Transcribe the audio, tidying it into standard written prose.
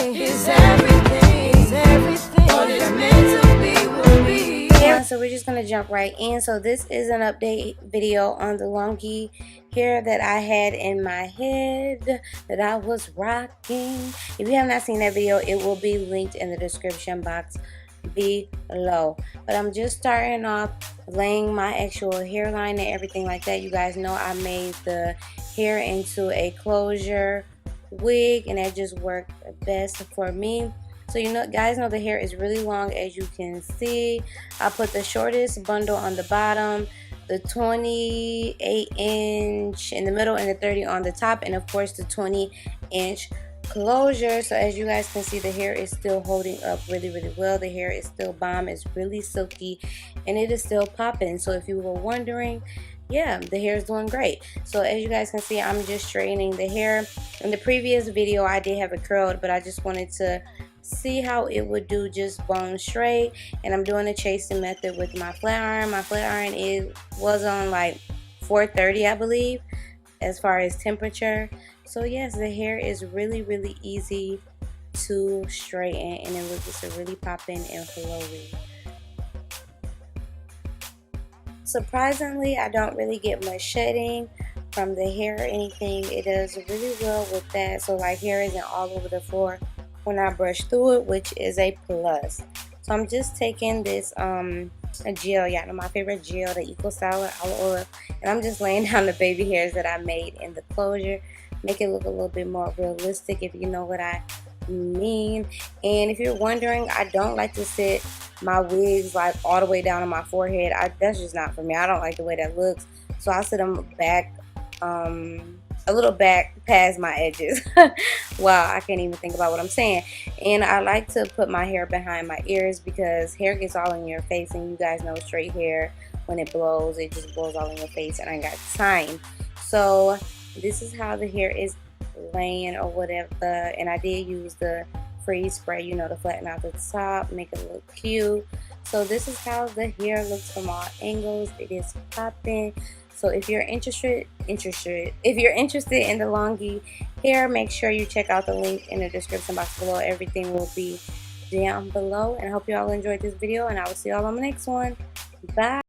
is everything, is everything. What is meant to be will be. Yeah, so we're just gonna jump right in. So this is an update video on the LONGQI hair that I had in my head that I was rocking. If you have not seen that video, it will be linked in the description box below. But I'm just starting off laying my actual hairline and everything like that. You guys know I made the hair into a closure wig, and that just worked best for me. So you know, guys know the hair is really long, as you can see. I put the shortest bundle on the bottom, the 28-inch in the middle, and the 30 on the top, and of course the 20-inch closure. So as you guys can see, the hair is still holding up really well. The hair is still bomb. It's really silky, and it is still popping. So if you were wondering, yeah, the hair is doing great. So as you guys can see, I'm just straightening the hair. In the previous video I did have it curled, but I just wanted to see how it would do just bone straight, and I'm doing a chasing method with my flat iron. My flat iron was on like 430, I believe, as far as temperature. So yes, the hair is really easy to straighten, and it looks really popping and flowy. Surprisingly, I don't really get much shedding from the hair or anything. It does really well with that, so like hair isn't all over the floor when I brush through it, which is a plus. So I'm just taking this a gel, y'all know my favorite gel, the Eco Styler Olive Oil, and I'm just laying down the baby hairs that I made in the closure, make it look a little bit more realistic, if you know what I mean. And if you're wondering, I don't like to sit my wigs like all the way down on my forehead. That's just not for me. I don't like the way that looks, so I sit them back a little back past my edges. Wow, I can't even think about what I'm saying. And I like to put my hair behind my ears because hair gets all in your face, and you guys know straight hair, when it blows, it just blows all in your face, and I got time. So this is how the hair is laying or whatever, and I did use the freeze spray, you know, to flatten out the top, make it look cute. So this is how the hair looks from all angles. It is popping. So if you're interested in the LONGQI hair, make sure you check out the link in the description box below. Everything will be down below, and I hope you all enjoyed this video, and I will see you all on the next one. Bye.